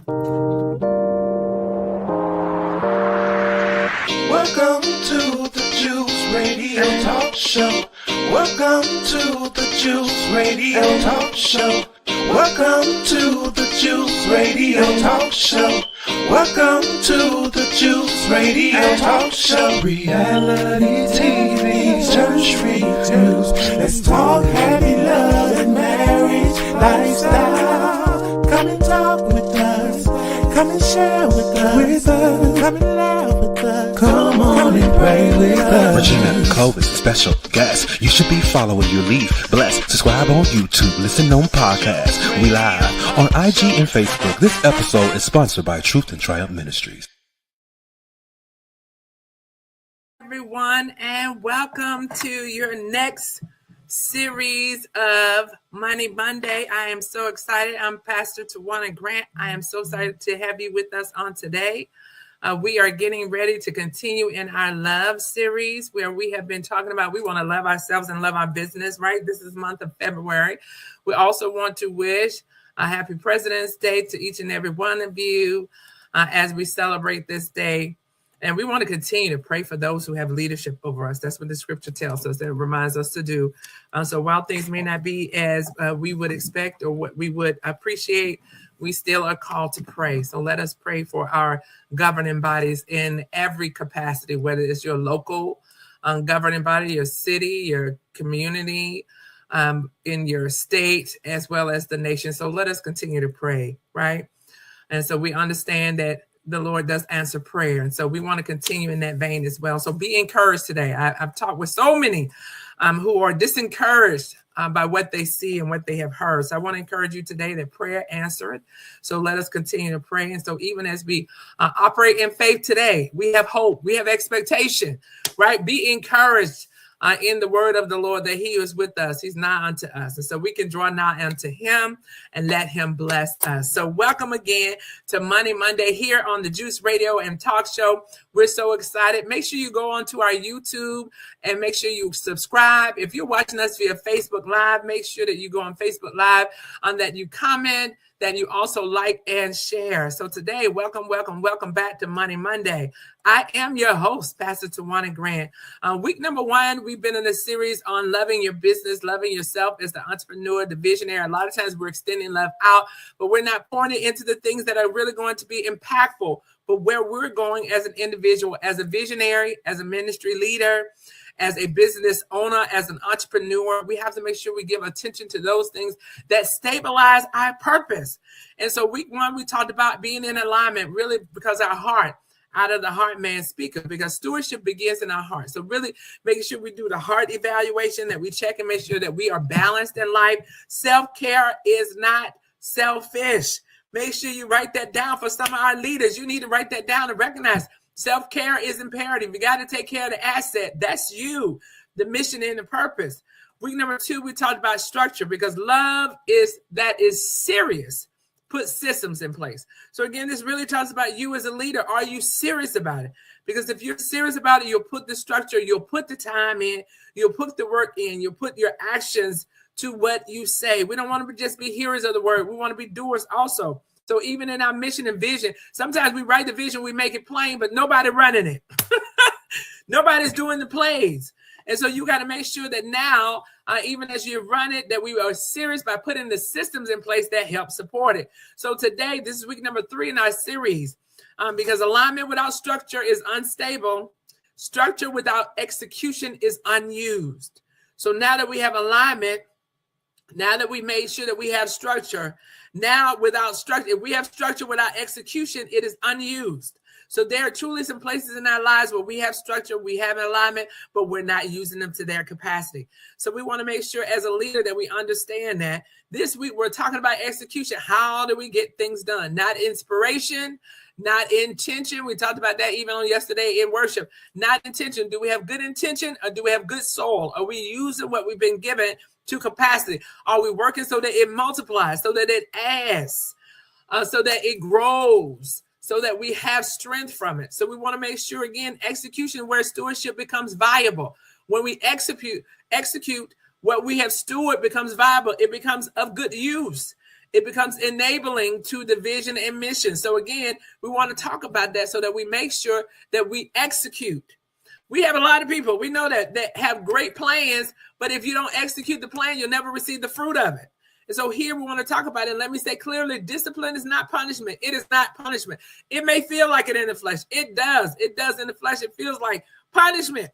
Welcome to the Juice Radio Talk Show. Welcome to the Juice Radio Talk Show. Welcome to the Juice Radio Talk Show. Welcome to the Juice Radio Talk Show. Reality TV, church reviews. Let's talk happy love and marriage lifestyle. Come and talk with us. Come and share with us. Come and laugh with us. Come on and pray with us. Regina Clovis, special guest. You should be following your lead. Bless. Subscribe on YouTube. Listen on podcasts. We live on IG and Facebook. This episode is sponsored by TruthAndTriumph Ministries. Everyone, and welcome to your next series of Money Monday. I am so excited. I'm Pastor Tawana Grant. I am so excited to have you with us on today. We are getting ready to continue in our love series where we have been talking about we want to love ourselves and love our business, right? This is the month of February. We also want to wish a happy President's Day to each and every one of you as we celebrate this day. And we want to continue to pray for those who have leadership over us. That's what the scripture tells us. That reminds us to do. So while things may not be as we would expect or what we would appreciate, we still are called to pray. So let us pray for our governing bodies in every capacity, whether it's your local governing body, your city, your community, in your state, as well as the nation. So let us continue to pray, right? And so we understand that the Lord does answer prayer. And so we want to continue in that vein as well. So be encouraged today. I've talked with so many who are disencouraged by what they see and what they have heard. So I want to encourage you today that prayer answered. So let us continue to pray. And so even as we operate in faith today, we have hope, we have expectation, right? Be encouraged in the word of the Lord that he is with us. He's nigh unto us. And so we can draw nigh unto him and let him bless us. So welcome again to Money Monday here on the Juice Radio and Talk Show. We're so excited. Make sure you go onto our YouTube and make sure you subscribe. If you're watching us via Facebook Live, make sure that you go on Facebook Live and that you comment, that you also like and share. So today, welcome back to Money Monday. I am your host, Pastor Tawana Grant. Week number 1, we've been in a series on loving your business, loving yourself as the entrepreneur, the visionary. A lot of times we're extending love out, but we're not pouring it into the things that are really going to be impactful, but where we're going as an individual, as a visionary, as a ministry leader, as a business owner, as an entrepreneur, we have to make sure we give attention to those things that stabilize our purpose. And so week 1, we talked about being in alignment, really because our heart, out of the heart man speaketh, because stewardship begins in our heart. So really making sure we do the heart evaluation, that we check and make sure that we are balanced in life. Self-care is not selfish. Make sure you write that down for some of our leaders. You need to write that down and recognize self-care is imperative. You got to take care of the asset. That's you, the mission and the purpose. Week number 2, we talked about structure because love is serious. Put systems in place. So again, this really talks about you as a leader. Are you serious about it? Because if you're serious about it, you'll put the structure, you'll put the time in, you'll put the work in, you'll put your actions to what you say. We don't want to just be hearers of the word. We want to be doers also. So even in our mission and vision, sometimes we write the vision, we make it plain, but nobody running it. Nobody's doing the plays. And so you got to make sure that now, even as you run it, that we are serious by putting the systems in place that help support it. So today, this is week number 3 in our series, because alignment without structure is unstable. Structure without execution is unused. So now that we have alignment, now that we made sure that we have structure, now without structure, if we have structure without execution, it is unused. So there are truly some places in our lives where we have structure, we have alignment, but we're not using them to their capacity. So we want to make sure as a leader that we understand that. This week, we're talking about execution. How do we get things done? Not inspiration, not intention. We talked about that even on yesterday in worship. Not intention. Do we have good intention or do we have good soul? Are we using what we've been given to capacity? Are we working so that it multiplies, so that it adds, so that it grows, so that we have strength from it? So we want to make sure, again, execution where stewardship becomes viable. When we execute what we have steward becomes viable. It becomes of good use. It becomes enabling to the vision and mission. So again, we want to talk about that so that we make sure that we execute. We have a lot of people, we know that have great plans, but if you don't execute the plan, you'll never receive the fruit of it. And so here we want to talk about it. Let me say clearly, discipline is not punishment. It is not punishment. It may feel like it in the flesh. It does. It does in the flesh. It feels like punishment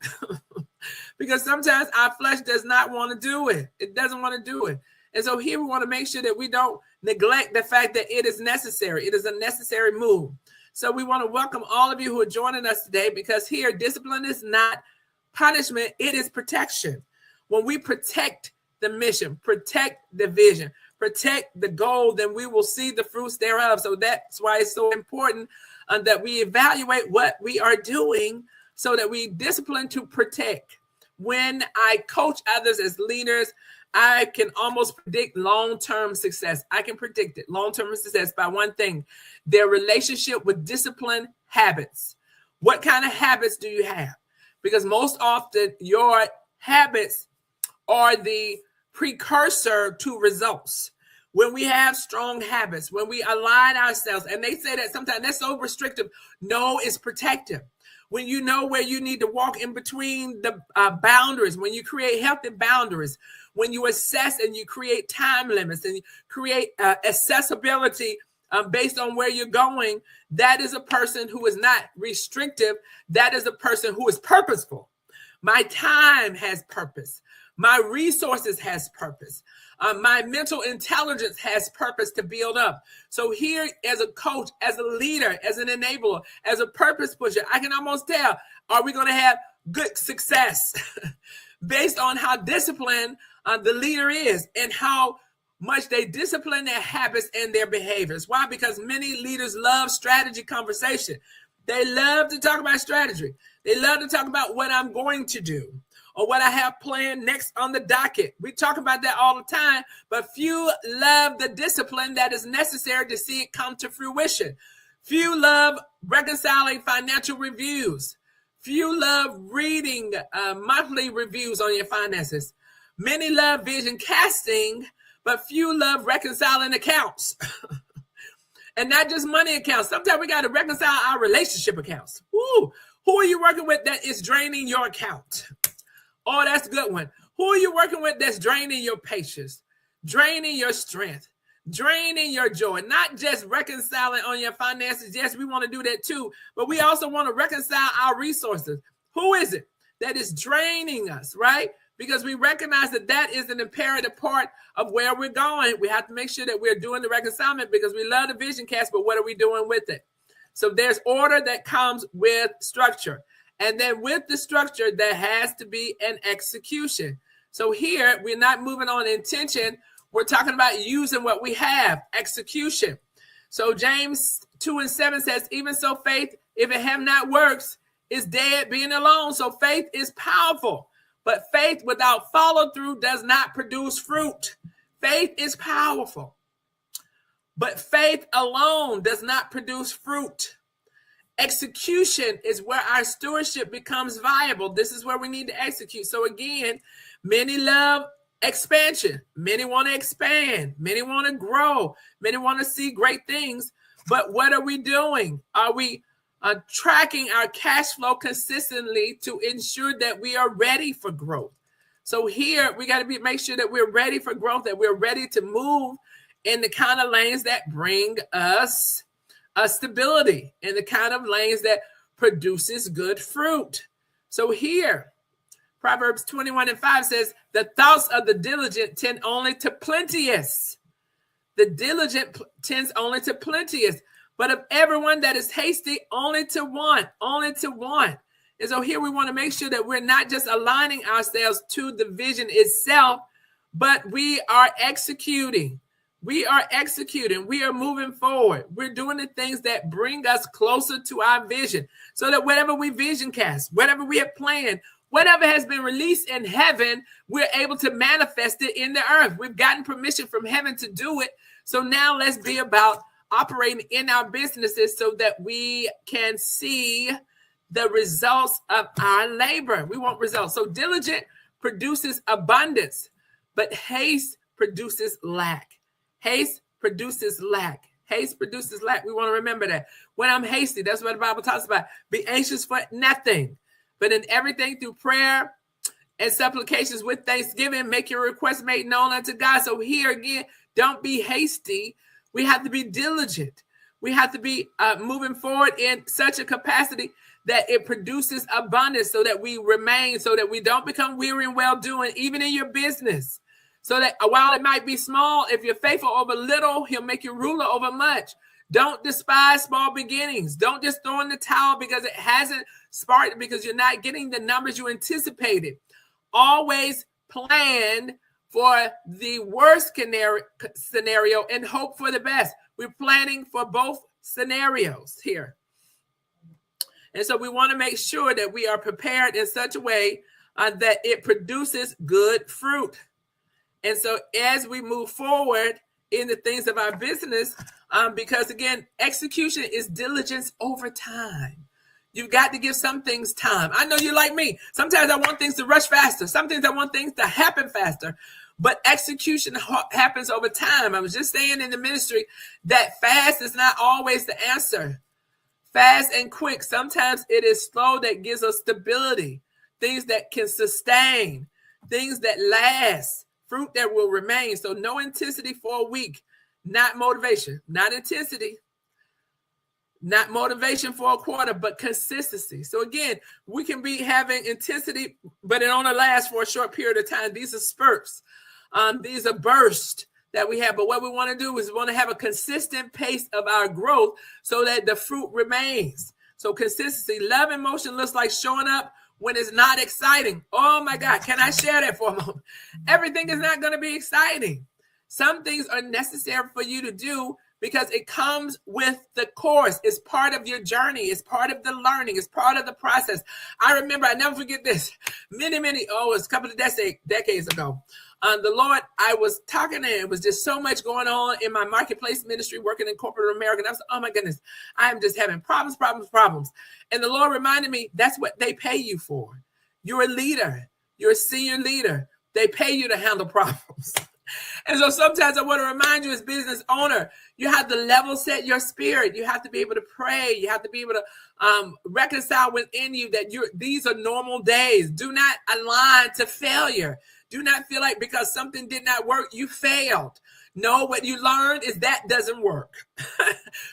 because sometimes our flesh does not want to do it. It doesn't want to do it. And so here we want to make sure that we don't neglect the fact that it is necessary. It is a necessary move. So we want to welcome all of you who are joining us today, because here discipline is not punishment. It is protection. When we protect the mission, protect the vision, protect the goal, then we will see the fruits thereof. So that's why it's so important that we evaluate what we are doing so that we discipline to protect. When I coach others as leaders, I can almost predict long-term success. I can predict it, long-term success, by one thing: their relationship with discipline habits. What kind of habits do you have? Because most often your habits are the precursor to results. When we have strong habits, when we align ourselves, and they say that sometimes that's so restrictive. No, it's protective. When you know where you need to walk in between the boundaries, when you create healthy boundaries, when you assess and you create time limits and you create accessibility based on where you're going, that is a person who is not restrictive. That is a person who is purposeful. My time has purpose. My resources has purpose. My mental intelligence has purpose to build up. So here, as a coach, as a leader, as an enabler, as a purpose pusher, I can almost tell, are we going to have good success based on how disciplined the leader is and how much they discipline their habits and their behaviors. Why? Because many leaders love strategy conversation. They love to talk about strategy. They love to talk about what I'm going to do or what I have planned next on the docket. We talk about that all the time, but few love the discipline that is necessary to see it come to fruition. Few love reconciling financial reviews. Few love reading monthly reviews on your finances. Many love vision casting, but few love reconciling accounts. And not just money accounts. Sometimes we got to reconcile our relationship accounts. Ooh, who are you working with that is draining your account? Oh, that's a good one. Who are you working with that's draining your patience, draining your strength, draining your joy? Not just reconciling on your finances. Yes, we want to do that too, but we also want to reconcile our resources. Who is it that is draining us, right? Because we recognize that that is an imperative part of where we're going. We have to make sure that we're doing the reconcilement because we love the vision cast, but what are we doing with it? So there's order that comes with structure. And then with the structure, there has to be an execution. So here, we're not moving on intention. We're talking about using what we have, execution. So James 2:7 says, even so faith, if it have not works, is dead being alone. So faith is powerful. But faith without follow through does not produce fruit. Faith is powerful. But faith alone does not produce fruit. Execution is where our stewardship becomes viable. This is where we need to execute. So again, many love expansion. Many want to expand. Many want to grow. Many want to see great things. But what are we doing? Are we tracking our cash flow consistently to ensure that we are ready for growth? So here we got to make sure that we're ready for growth, that we're ready to move in the kind of lanes that bring us stability, in the kind of lanes that produces good fruit. So here, Proverbs 21:5 says, the thoughts of the diligent tend only to plenteous. The diligent tends only to plenteous. But of everyone that is hasty, only to want. And so here we want to make sure that we're not just aligning ourselves to the vision itself, but we are executing. We are executing. We are moving forward. We're doing the things that bring us closer to our vision so that whatever we vision cast, whatever we have planned, whatever has been released in heaven, we're able to manifest it in the earth. We've gotten permission from heaven to do it. So now let's be about operating in our businesses so that we can see the results of our labor. We want results. So diligent produces abundance, but haste produces lack. Haste produces lack. Haste produces lack. We want to remember that. When I'm hasty, that's what the Bible talks about. Be anxious for nothing, but in everything through prayer and supplications with thanksgiving, make your requests made known unto God. So here again, don't be hasty. We have to be diligent. We have to be moving forward in such a capacity that it produces abundance, so that we remain, so that we don't become weary in well-doing, even in your business. So that while it might be small, if you're faithful over little, he'll make you ruler over much. Don't despise small beginnings. Don't just throw in the towel because it hasn't sparked, because you're not getting the numbers you anticipated. Always plan for the worst scenario and hope for the best. We're planning for both scenarios here. And so we want to make sure that we are prepared in such a way that it produces good fruit. And so as we move forward in the things of our business, because again, execution is diligence over time. You've got to give some things time. I know you're like me. Sometimes I want things to rush faster. Sometimes I want things to happen faster. But execution happens over time. I was just saying in the ministry that fast is not always the answer. Fast and quick. Sometimes it is slow that gives us stability, things that can sustain, things that last, fruit that will remain. So no intensity for a week, not motivation, not intensity, not motivation for a quarter, but consistency. So again, we can be having intensity, but it only lasts for a short period of time. These are spurts. These are bursts that we have. But what we want to do is we want to have a consistent pace of our growth so that the fruit remains. So consistency. Love and motion looks like showing up when it's not exciting. Oh my God, can I share that for a moment? Everything is not going to be exciting. Some things are necessary for you to do because it comes with the course. It's part of your journey. It's part of the learning. It's part of the process. I remember, I never forget this. It's a couple of decades ago. The Lord, I was talking and it was just so much going on in my marketplace ministry, working in corporate America. And I was like, oh my goodness, I'm just having problems. And the Lord reminded me, that's what they pay you for. You're a leader. You're a senior leader. They pay you to handle problems. And so sometimes I want to remind you as business owner, you have to level set your spirit. You have to be able to pray. You have to be able to reconcile within you that these are normal days. Do not align to failure. Do not feel like because something did not work, you failed. No, what you learned is that doesn't work.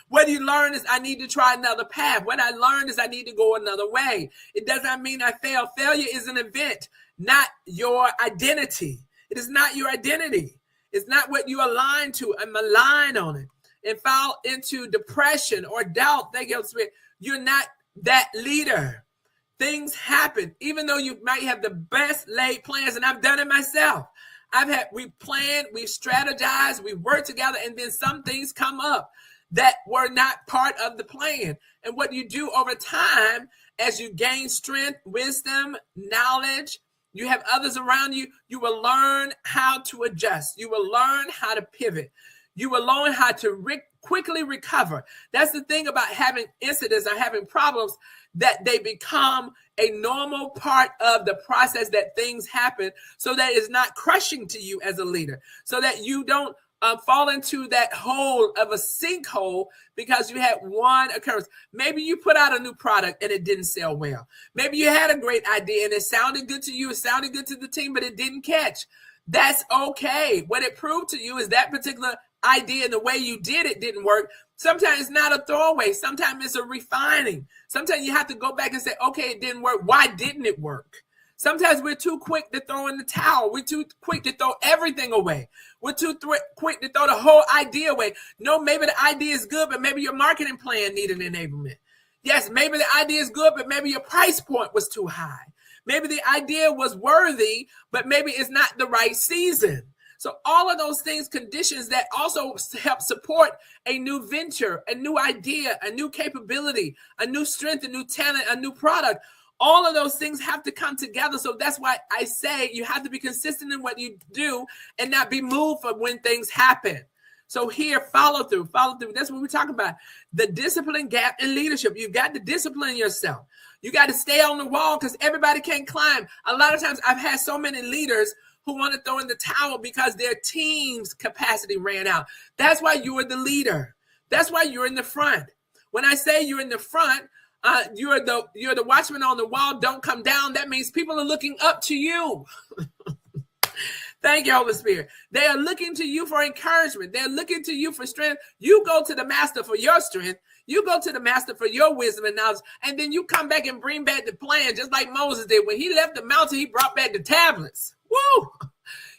What you learn is I need to try another path. What I learned is I need to go another way. It does not mean I failed. Failure is an event, not your identity. It is not your identity. It's not what you align to and malign on it and fall into depression or doubt. Thank you, Spirit. You're not that leader. Things happen, even though you might have the best laid plans, and I've done it myself. We planned, we strategized, we worked together, and then some things come up that were not part of the plan. And what you do over time, as you gain strength, wisdom, knowledge, you have others around you, you will learn how to adjust. You will learn how to pivot. You will learn how to quickly recover. That's the thing about having incidents or having problems, that they become a normal part of the process, that things happen, so that it's not crushing to you as a leader, so that you don't fall into that hole of a sinkhole because you had one occurrence. Maybe you put out a new product and it didn't sell well. Maybe you had a great idea and it sounded good to you, it sounded good to the team, but it didn't catch. That's okay. What it proved to you is that particular idea and the way you did it didn't work. Sometimes it's not a throwaway. Sometimes it's a refining. Sometimes you have to go back and say, okay, it didn't work. Why didn't it work? Sometimes we're too quick to throw in the towel. We're too quick to throw everything away. We're too quick to throw the whole idea away. No, maybe the idea is good, but maybe your marketing plan needed enablement. Yes, maybe the idea is good, but maybe your price point was too high. Maybe the idea was worthy, but maybe it's not the right season. So all of those things, conditions that also help support a new venture, a new idea, a new capability, a new strength, a new talent, a new product. All of those things have to come together. So that's why I say you have to be consistent in what you do and not be moved from when things happen. So here, follow through. That's what we're talking about. The discipline gap in leadership. You've got to discipline yourself. You got to stay on the wall because everybody can't climb. A lot of times I've had so many leaders who want to throw in the towel because their team's capacity ran out. That's why you are the leader. That's why you're in the front. When I say you're in the front, you're the watchman on the wall. Don't come down. That means people are looking up to you. Thank you, Holy Spirit. They are looking to you for encouragement. They're looking to you for strength. You go to the master for your strength. You go to the master for your wisdom and knowledge. And then you come back and bring back the plan, just like Moses did. When he left the mountain, he brought back the tablets. Woo!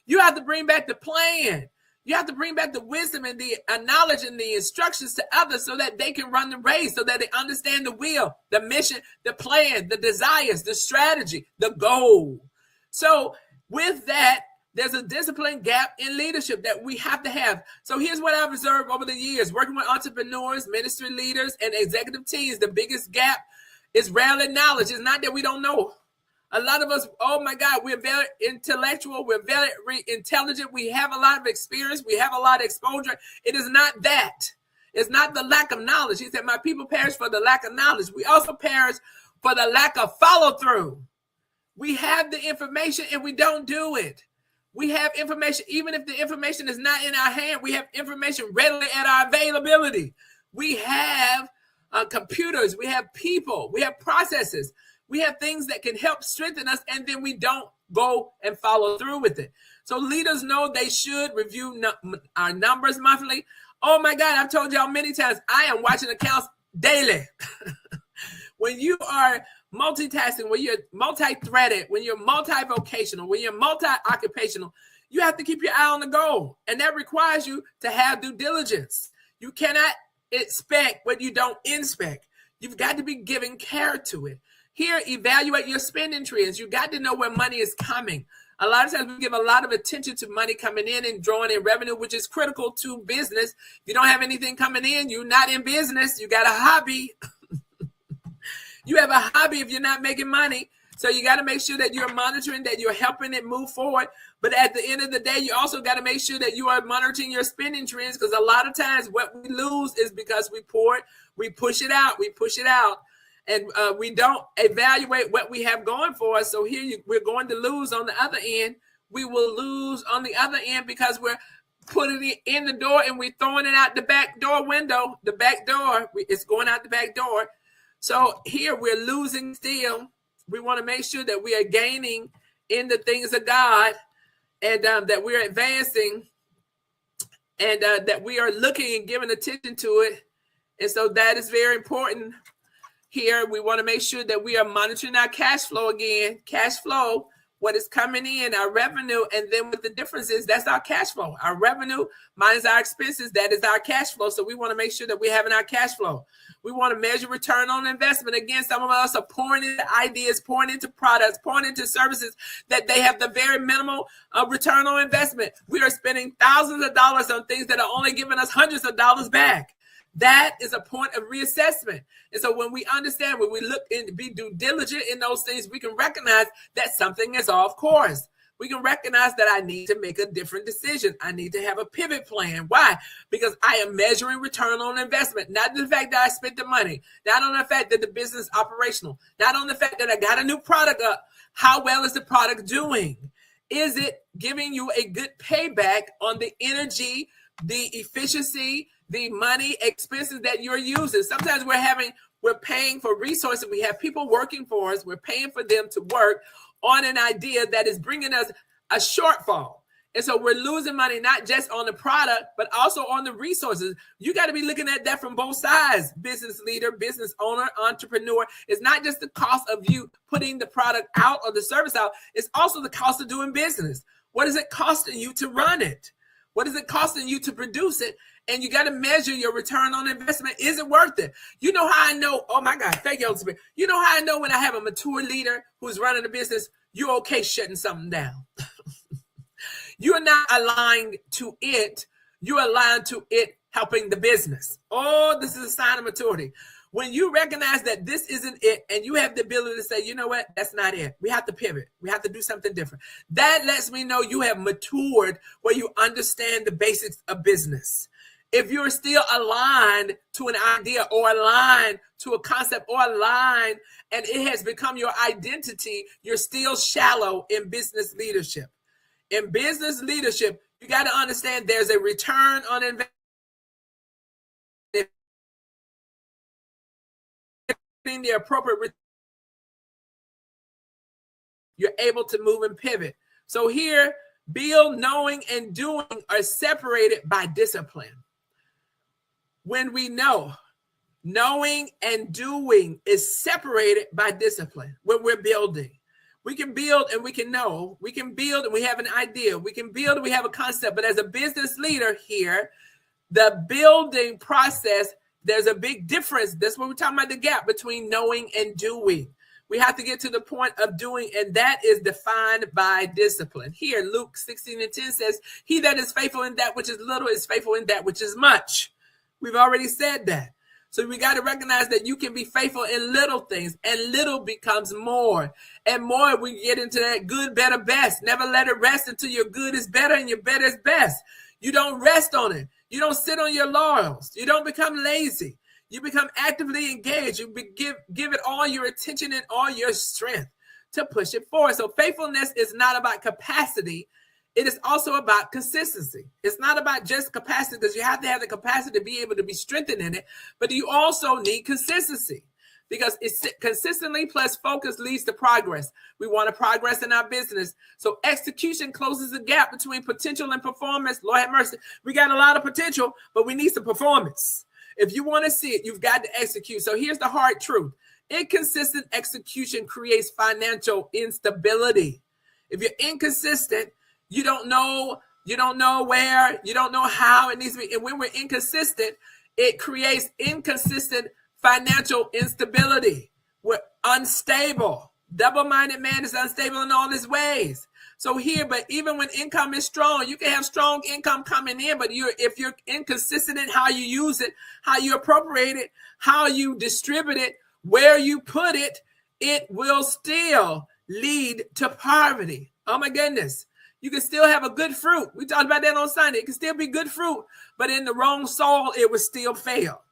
You have to bring back the plan. You have to bring back the wisdom and the knowledge and the instructions to others so that they can run the race, so that they understand the will, the mission, the plan, the desires, the strategy, the goal. So with that, there's a discipline gap in leadership that we have to have. So here's what I've observed over the years, working with entrepreneurs, ministry leaders, and executive teams. The biggest gap is rarely knowledge. It's not that we don't know. A lot of us, oh my God, we're very intellectual. We're very intelligent. We have a lot of experience. We have a lot of exposure. It is not that. It's not the lack of knowledge. He said, my people perish for the lack of knowledge. We also perish for the lack of follow through. We have the information and we don't do it. We have information, even if the information is not in our hand, we have information readily at our availability. We have computers, we have people, we have processes, we have things that can help strengthen us, and then we don't go and follow through with it. So leaders know they should review our numbers monthly. Oh my God, I've told y'all many times, I am watching accounts daily. When you are multitasking, when you're multi-threaded, when you're multi-vocational, when you're multi-occupational, you have to keep your eye on the goal. And that requires you to have due diligence. You cannot expect what you don't inspect. You've got to be giving care to it. Here, evaluate your spending trends. You got to know where money is coming. A lot of times we give a lot of attention to money coming in and drawing in revenue, which is critical to business. If you don't have anything coming in, you're not in business. You got a hobby. You have a hobby if you're not making money. So you got to make sure that you're monitoring, that you're helping it move forward. But at the end of the day, you also got to make sure that you are monitoring your spending trends, because a lot of times what we lose is because we push it out, and we don't evaluate what we have going for us. So here we're going to lose on the other end. We will lose on the other end because we're putting it in the door and we're throwing it out the back door window. The back door, it's going out the back door. So here we're losing still. We want to make sure that we are gaining in the things of God, and that we're advancing, and that we are looking and giving attention to it. And so that is very important. Here we want to make sure that we are monitoring our cash flow again. Cash flow, what is coming in, our revenue, and then what the difference is, that's our cash flow. Our revenue minus our expenses, that is our cash flow. So we want to make sure that we're having our cash flow. We want to measure return on investment. Again, some of us are pouring into ideas, pouring into products, pouring into services that they have the very minimal return on investment. We are spending thousands of dollars on things that are only giving us hundreds of dollars back. That is a point of reassessment. And so when we understand, when we look and be due diligent in those things, we can recognize that something is off course. We can recognize that I need to make a different decision. I need to have a pivot plan. Why? Because I am measuring return on investment, not the fact that I spent the money, not on the fact that the business is operational, not on the fact that I got a new product up. How well is the product doing? Is it giving you a good payback on the energy, the efficiency, the money, expenses that you're using? Sometimes we're paying for resources. We have people working for us. We're paying for them to work on an idea that is bringing us a shortfall. And so we're losing money, not just on the product, but also on the resources. You got to be looking at that from both sides. Business leader, business owner, entrepreneur. It's not just the cost of you putting the product out or the service out. It's also the cost of doing business. What is it costing you to run it? What is it costing you to produce it? And you got to measure your return on investment. Is it worth it? You know how I know? Oh my God, thank you, Holy Spirit. You know how I know when I have a mature leader who's running a business, you're okay shutting something down. You're not aligned to it. You're aligned to it helping the business. Oh, this is a sign of maturity. When you recognize that this isn't it, and you have the ability to say, you know what, that's not it. We have to pivot. We have to do something different. That lets me know you have matured where you understand the basics of business. If you're still aligned to an idea or aligned to a concept or aligned and it has become your identity, you're still shallow in business leadership. in business leadership, you got to understand there's a return on investment. The appropriate, you're able to move and pivot. So here, build, knowing, and doing are separated by discipline. When we know, knowing and doing is separated by discipline. When we're building, we can build and we can know. We can build and we have an idea. We can build and we have a concept. But as a business leader here, the building process, there's a big difference. That's what we're talking about, the gap between knowing and doing. We have to get to the point of doing, and that is defined by discipline. Here, Luke 16:10 says, he that is faithful in that which is little is faithful in that which is much. We've already said that. So we got to recognize that you can be faithful in little things, and little becomes more. And more, we get into that good, better, best. Never let it rest until your good is better and your better is best. You don't rest on it. You don't sit on your laurels. You don't become lazy. You become actively engaged. You give it all your attention and all your strength to push it forward. So faithfulness is not about capacity. It is also about consistency. It's not about just capacity, because you have to have the capacity to be able to be strengthened in it, but you also need consistency, because it's consistently plus focus leads to progress. We want to progress in our business. So execution closes the gap between potential and performance. Lord have mercy. We got a lot of potential, but we need some performance. If you want to see it, you've got to execute. So here's the hard truth. Inconsistent execution creates financial instability. If you're inconsistent, you don't know where, you don't know how it needs to be. And when we're inconsistent, it creates inconsistent financial instability. We're unstable. Double-minded man is unstable in all his ways. So here, but even when income is strong, you can have strong income coming in, but if you're inconsistent in how you use it, how you appropriate it, how you distribute it, where you put it, it will still lead to poverty. Oh my goodness. You can still have a good fruit. We talked about that on Sunday. It can still be good fruit, but in the wrong soil, it will still fail.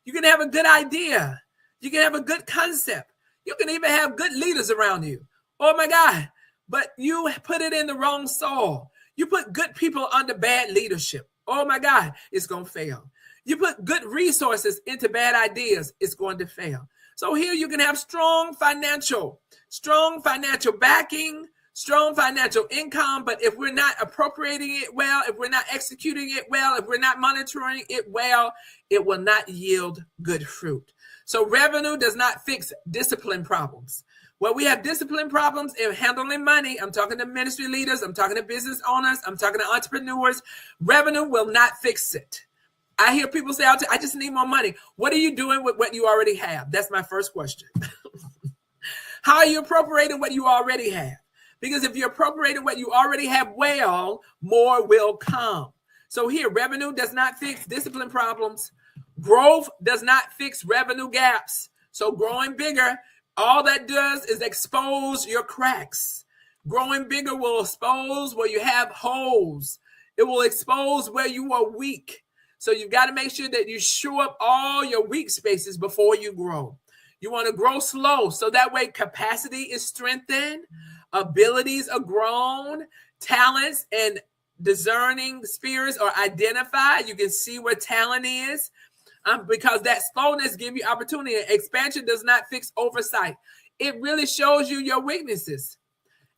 You can have a good idea. You can have a good concept. You can even have good leaders around you. Oh my God. But you put it in the wrong soil. You put good people under bad leadership. Oh my God, it's going to fail. You put good resources into bad ideas, it's going to fail. So here you can have strong financial backing, strong financial income, but if we're not appropriating it well, if we're not executing it well, if we're not monitoring it well, it will not yield good fruit. So revenue does not fix discipline problems. Well, we have discipline problems in handling money. I'm talking to ministry leaders. I'm talking to business owners. I'm talking to entrepreneurs. Revenue will not fix it. I hear people say, I just need more money. What are you doing with what you already have? That's my first question. How are you appropriating what you already have? Because if you're appropriating what you already have well, more will come. So here, revenue does not fix discipline problems. Growth does not fix revenue gaps. So growing bigger, all that does is expose your cracks. Growing bigger will expose where you have holes. It will expose where you are weak. So you've got to make sure that you shore up all your weak spaces before you grow. You want to grow slow, so that way capacity is strengthened, abilities are grown, talents and discerning spirits are identified. You can see where talent is. Because that slowness gives you opportunity. Expansion does not fix oversight. It really shows you your weaknesses.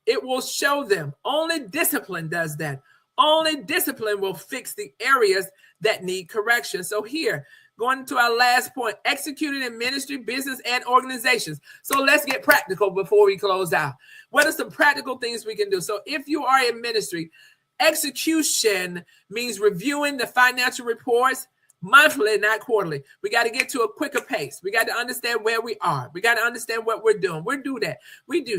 It will show them. Only discipline does that. Only discipline will fix the areas that need correction. So here, going to our last point, executed in ministry, business, and organizations. So let's get practical before we close out. What are some practical things we can do? So if you are in ministry, execution means reviewing the financial reports, monthly, not quarterly. We got to get to a quicker pace. We got to understand where we are. We got to understand what we're doing. We do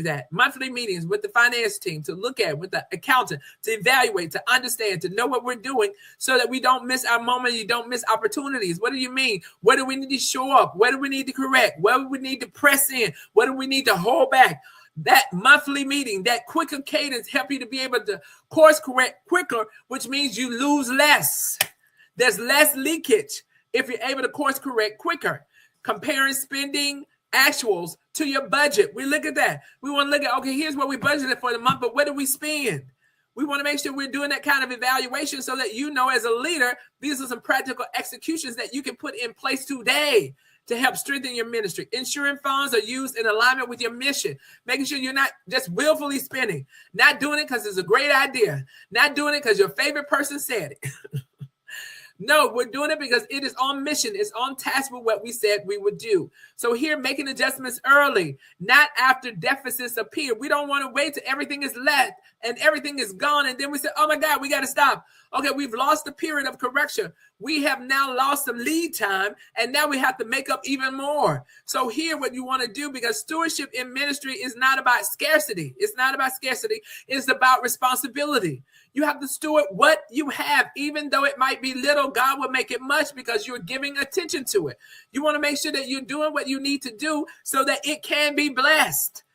that. Monthly meetings with the finance team to look at, with the accountant, to evaluate, to understand, to know what we're doing so that we don't miss our moment. You don't miss opportunities. What do you mean? Where do we need to show up? Where do we need to correct? Where do we need to press in? What do we need to hold back? That monthly meeting, that quicker cadence help you to be able to course correct quicker, which means you lose less. There's less leakage if you're able to course correct quicker. Comparing spending actuals to your budget. We look at that. We want to look at, okay, here's what we budgeted for the month, but what did we spend? We want to make sure we're doing that kind of evaluation so that you know as a leader, these are some practical executions that you can put in place today to help strengthen your ministry. Ensuring funds are used in alignment with your mission, making sure you're not just willfully spending, not doing it because it's a great idea, not doing it because your favorite person said it. No, we're doing it because it is on mission. It's on task with what we said we would do. So here, making adjustments early, not after deficits appear. We don't want to wait till everything is left and everything is gone. And then we say, oh my God, we got to stop. Okay, we've lost the period of correction. We have now lost some lead time, and now we have to make up even more. So here, what you want to do, because stewardship in ministry is not about scarcity. It's not about scarcity. It's about responsibility. You have to steward what you have, even though it might be little. God will make it much because you're giving attention to it. You want to make sure that you're doing what you need to do so that it can be blessed.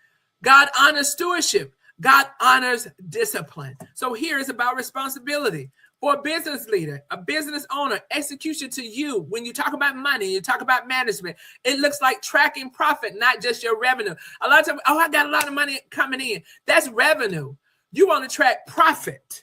God honors stewardship. God honors discipline. So here is about responsibility. For a business leader, a business owner, execution to you, when you talk about money, you talk about management, it looks like tracking profit, not just your revenue. A lot of times, oh, I got a lot of money coming in. That's revenue. You want to track profit.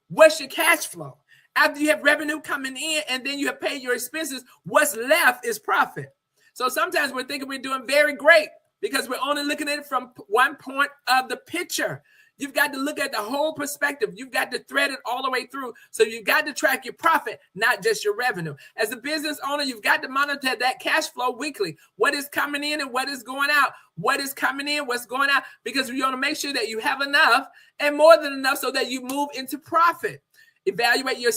What's your cash flow? After you have revenue coming in and then you have paid your expenses, what's left is profit. So sometimes we're thinking we're doing very great because we're only looking at it from one point of the picture. You've got to look at the whole perspective. You've got to thread it all the way through. So you've got to track your profit, not just your revenue. As a business owner, you've got to monitor that cash flow weekly. What is coming in and what is going out? What is coming in, what's going out? Because you want to make sure that you have enough and more than enough so that you move into profit. Evaluate your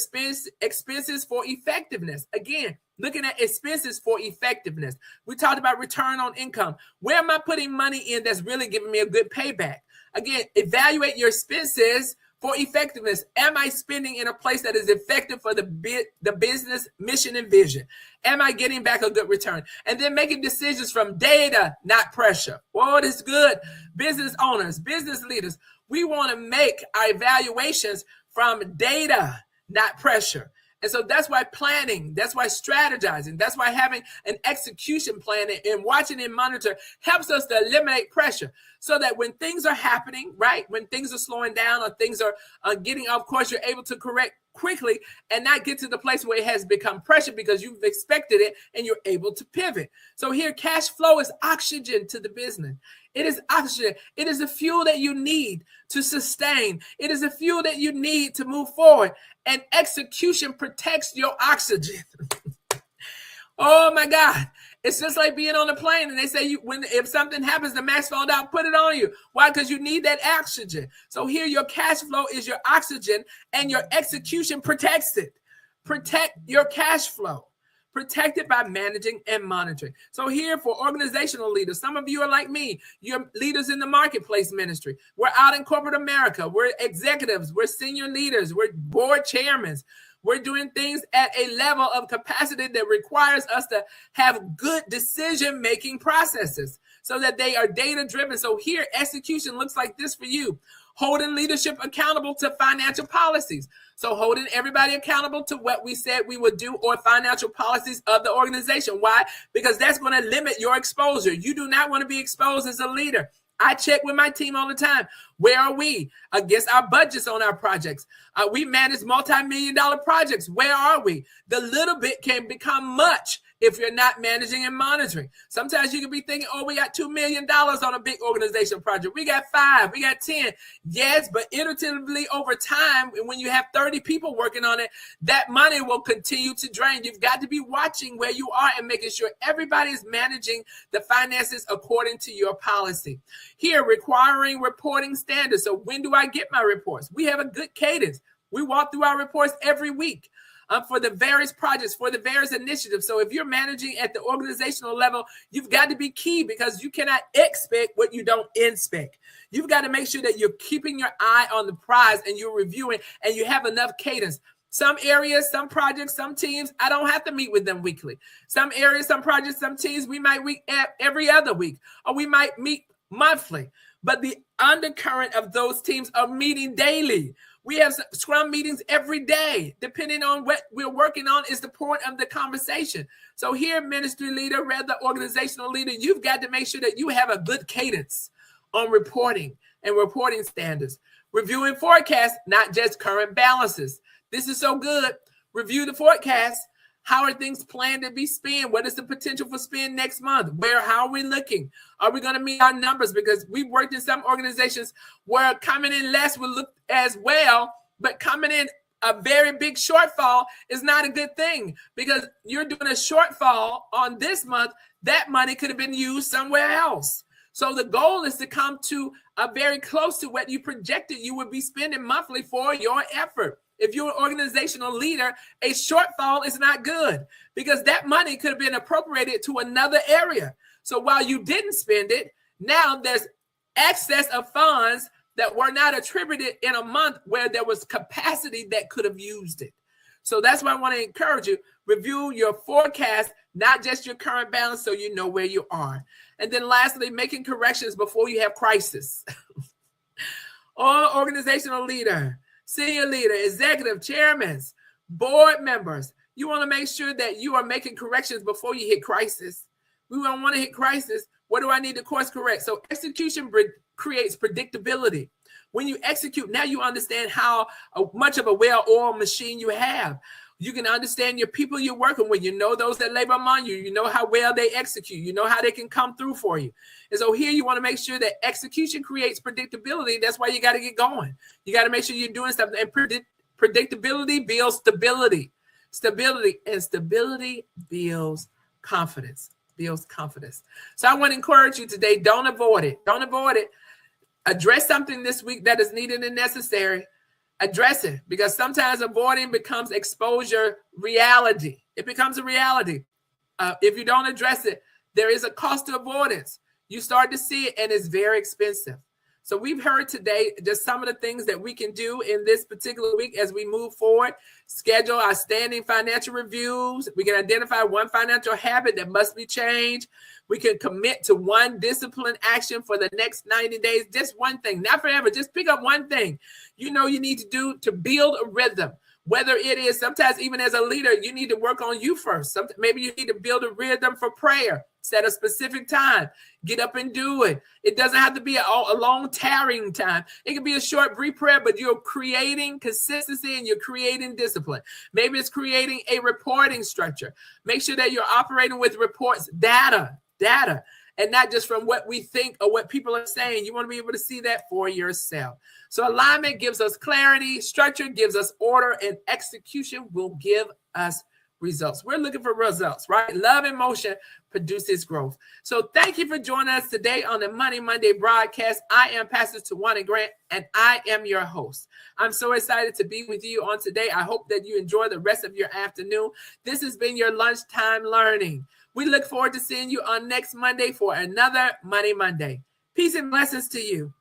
expenses for effectiveness. Again, looking at expenses for effectiveness. We talked about return on income. Where am I putting money in that's really giving me a good payback? Again, evaluate your expenses for effectiveness. Am I spending in a place that is effective for the business mission and vision? Am I getting back a good return? And then making decisions from data, not pressure. Whoa, this is good. Business owners, business leaders, we want to make our evaluations from data, not pressure. And so that's why planning, that's why strategizing, that's why having an execution plan and watching and monitor helps us to eliminate pressure so that when things are happening, right, when things are slowing down or things are getting off course, you're able to correct quickly and not get to the place where it has become pressure because you've expected it and you're able to pivot. So here, cash flow is oxygen to the business. It is oxygen. It is the fuel that you need to sustain. It is the fuel that you need to move forward. And execution protects your oxygen. Oh my God. It's just like being on a plane and they say if something happens, the mask falls out, put it on you. Why? Because you need that oxygen. So here your cash flow is your oxygen and your execution protects it. Protect your cash flow. Protect it by managing and monitoring. So here for organizational leaders, some of you are like me. You're leaders in the marketplace ministry. We're out in corporate America. We're executives. We're senior leaders. We're board chairmen. We're doing things at a level of capacity that requires us to have good decision-making processes so that they are data-driven. So here, execution looks like this for you. Holding leadership accountable to financial policies. So holding everybody accountable to what we said we would do or financial policies of the organization. Why? Because that's going to limit your exposure. You do not want to be exposed as a leader. I check with my team all the time. Where are we against our budgets on our projects? We manage multi-million-dollar projects. Where are we? The little bit can become much if you're not managing and monitoring. Sometimes you can be thinking, oh, we got $2 million on a big organization project. We got 5, we got 10. Yes, but iteratively over time, when you have 30 people working on it, that money will continue to drain. You've got to be watching where you are and making sure everybody is managing the finances according to your policy. Here, requiring reporting standards. So when do I get my reports? We have a good cadence. We walk through our reports every week. For the various projects, for the various initiatives. So if you're managing at the organizational level, you've got to be key because you cannot expect what you don't inspect. You've got to make sure that you're keeping your eye on the prize and you're reviewing and you have enough cadence. Some areas, some projects, some teams, I don't have to meet with them weekly. Some areas, some projects, some teams, we might meet every other week or we might meet monthly. But the undercurrent of those teams are meeting daily. We have scrum meetings every day. Depending on what we're working on is the point of the conversation. So here, ministry leader, rather organizational leader, you've got to make sure that you have a good cadence on reporting and reporting standards. Reviewing forecasts, not just current balances. This is so good. Review the forecast. How are things planned to be spent? What is the potential for spend next month? How are we looking? Are we going to meet our numbers? Because we've worked in some organizations where coming in less will look as well, but coming in a very big shortfall is not a good thing, because you're doing a shortfall on this month. That money could have been used somewhere else. So the goal is to come to a very close to what you projected you would be spending monthly for your effort. If you're an organizational leader, a shortfall is not good, because that money could have been appropriated to another area. So while you didn't spend it, now there's excess of funds that were not attributed in a month where there was capacity that could have used it. So that's why I want to encourage you, review your forecast, not just your current balance, so you know where you are. And then lastly, making corrections before you have crisis. All organizational leader, senior leader, executive, chairmen, board members, you want to make sure that you are making corrections before you hit crisis. We don't want to hit crisis. What do I need to course correct? So execution creates predictability. When you execute, now you understand how much of a well-oiled machine you have. You can understand your people you're working with. You know those that labor among you. You know how well they execute. You know how they can come through for you. And so here you want to make sure that execution creates predictability. That's why you got to get going. You got to make sure you're doing stuff. And predictability builds stability. Stability builds confidence. So I want to encourage you today, don't avoid it. Don't avoid it. Address something this week that is needed and necessary. Address it, because sometimes avoiding becomes exposure reality. It becomes a reality. If you don't address it, there is a cost to avoidance. You start to see it, and it's very expensive. So we've heard today just some of the things that we can do in this particular week as we move forward. Schedule our standing financial reviews. We can identify one financial habit that must be changed. We can commit to one discipline action for the next 90 days. Just one thing, not forever. Just pick up one thing you know you need to do to build a rhythm. Whether it is sometimes even as a leader, you need to work on you first. Maybe you need to build a rhythm for prayer. Set a specific time. Get up and do it. It doesn't have to be a long tarrying time. It can be a short, brief prayer, but you're creating consistency and you're creating discipline. Maybe it's creating a reporting structure. Make sure that you're operating with reports, data, and not just from what we think or what people are saying. You want to be able to see that for yourself. So alignment gives us clarity, structure gives us order, and execution will give us results. We're looking for results, right? Love and motion produces growth. So thank you for joining us today on the Money Monday broadcast. I am Pastor Tawana Grant, and I am your host. I'm so excited to be with you on today. I hope that you enjoy the rest of your afternoon. This has been your lunchtime learning. We look forward to seeing you on next Monday for another Money Monday. Peace and blessings to you.